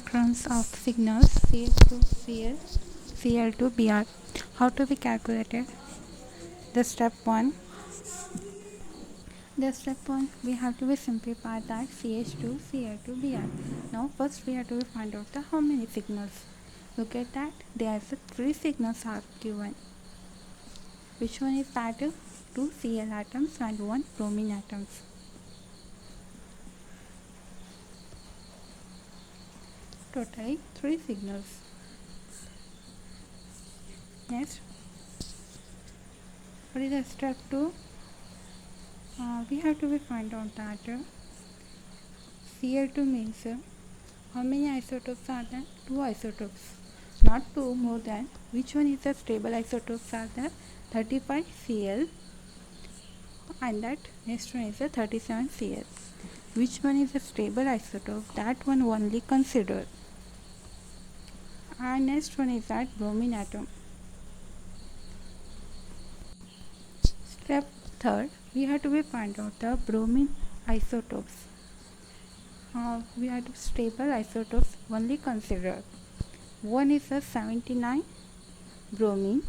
spectrums of signals Cl to Cl, Cl to Br. How to be calculated? The step 1. We have to be simplify that CH2 Cl to Br. Now first we have to find out the how many signals. Look at that, there are 3 signals are given. Which one is that? 2 Cl atoms and 1 bromine atoms. Totally 3 signals. Next, what is the step 2? We have to find out that Cl2 means how many isotopes are there? 2 isotopes. Not 2, more than. Which one is the stable isotopes are there? 35 Cl and that next one is the 37 Cl. Which one is the stable isotope? That one only consider. And next one is that bromine atom. Step 3, we have to find out the bromine isotopes. We have to stable isotopes only consider. One is a 79 bromine.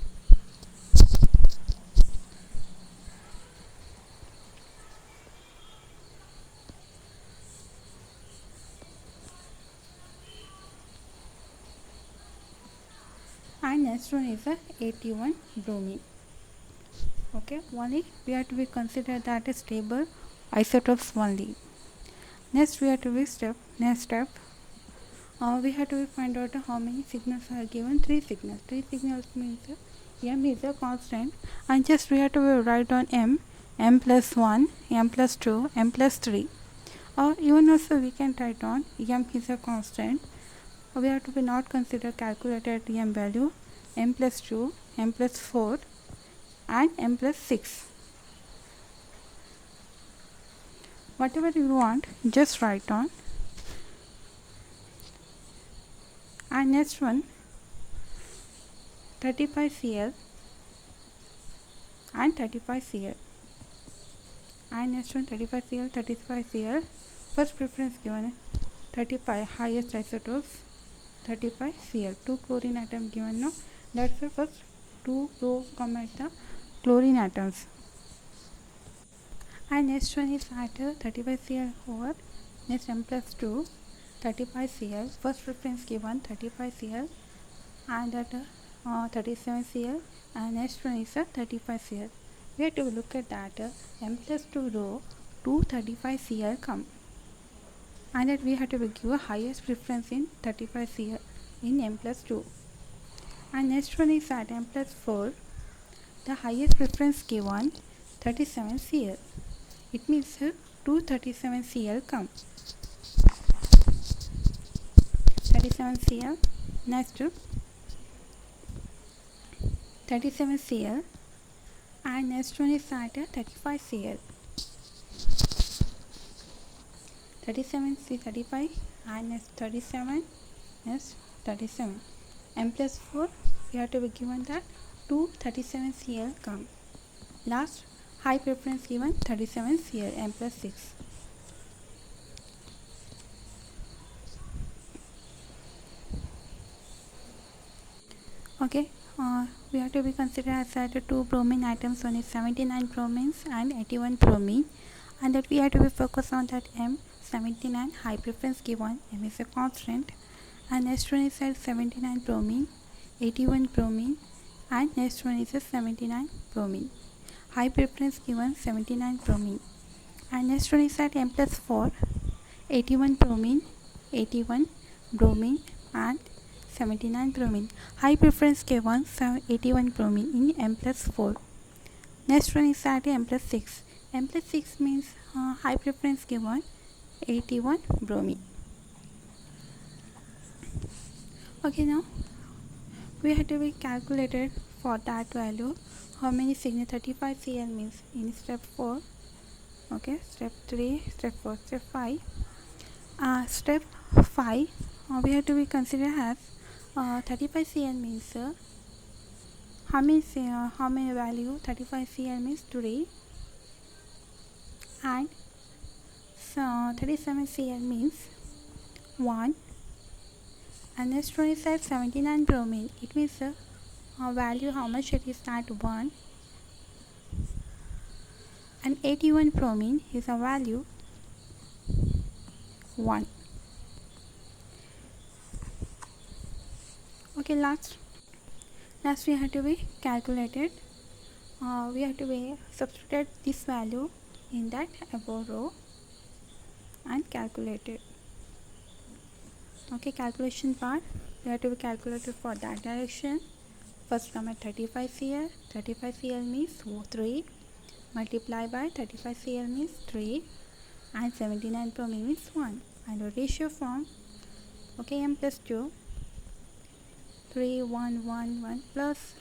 And next one is a 81 bromine. Okay, only we have to be consider that a stable isotopes only. Next we have to be next step we have to find out how many signals are given. 3 signals. 3 signals means m is a constant, and just we have to write down m plus 1, m plus 2, m plus 3, or even also we can write down m is a constant. We have to be not consider calculated m value, m plus 2, m plus 4 and m plus 6. Whatever you want, just write down. And next one 35 Cl and 35 Cl. And next one 35 Cl, 35 Cl. First preference given 35 highest isotopes, 35 Cl. 2 chlorine atom given now. That's the first 2 row come at the chlorine atoms. And next one is at 35 Cl over next m plus 2, 35 Cl. First preference given 35 Cl and at 37 Cl, and next one is 35 Cl. We have to look at that m plus 2 row 235 Cl come, and that we have to give a highest preference in 35 Cl in m plus 2. And next one is at m plus 4, the highest preference given 37 Cl. It means 237 Cl come. 37 Cl. Next 37 Cl, and next one is at 35 Cl. 37 C 35 and next 37 is 37. M plus 4 we have to be given that 237 Cl come. Last high preference given 37 Cl, m plus 6. Okay, we have to be considered as that 2 bromine atoms, one is 79 bromines and 81 bromine, and that we have to be focused on that m 79 high preference given, m is a constant, and next one is at 79 bromine, 81 bromine, and next one is a 79 bromine. High preference given 79 bromine, and next one is at m plus 4, 81 bromine, 81 bromine and 79 bromine. High preference given 81 bromine in m plus 4. Next one is at m plus 6. M plus 6 means high preference given 81 bromine. Okay, now we have to be calculated for that value how many signal. 35 Cl means in step 4. Okay, step 3, step 4, step 5. Step 5 we have to be considered as 35 Cl means how many value. 35 Cl means 3, and 37 Cl means 1, and next one is at 79 bromine. It means the value how much it is at 1, and 81 bromine is a value 1. Okay, last we have to be calculated. We have to be substitute this value in that above row and calculate it. Okay, calculation part, we have to be calculated for that direction. First come at 35 Cl. 35 Cl means 3 multiply by 35 Cl means 3, and 79 bromine means 1, and the ratio form, okay, m plus 2, 3 1 1 1 plus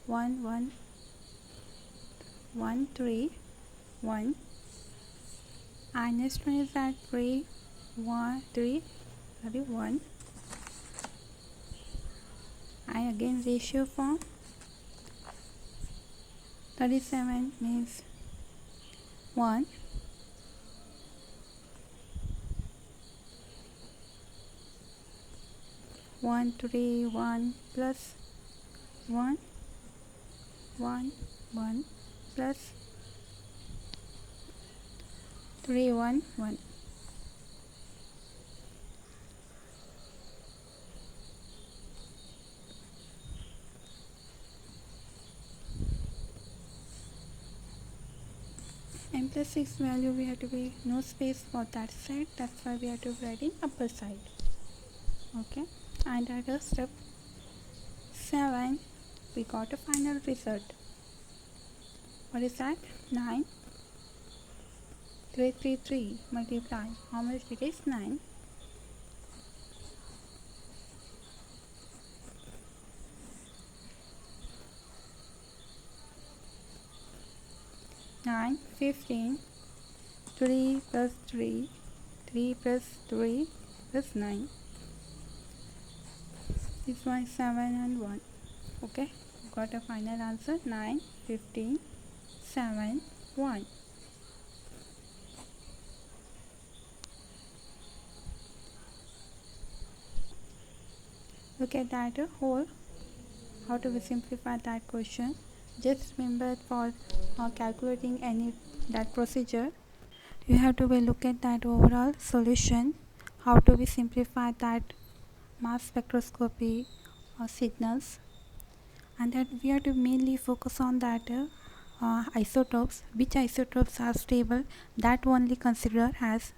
1 1 1 3 1, and next one is that 3 1 3 1, and again ratio form, 37 means 1, 1 3 1 plus 1 1 1 plus 3 1 1. M plus 6 value, we have to be no space for that side, that's why we have to write in upper side. Okay, and at step 7 we got a final result. What is that? 9 3 3 3 multiply, how much it is? 9. 9 15, 3 plus 3, 3 plus 3 plus 9. This one is 7 and 1. Okay, got a final answer 9 15 7 1. Look at that whole, how to simplify that question. Just remember for calculating any that procedure, you have to look at that overall solution, how to simplify that mass spectroscopy signals, and that we have to mainly focus on that isotopes, which isotopes are stable, that only consider as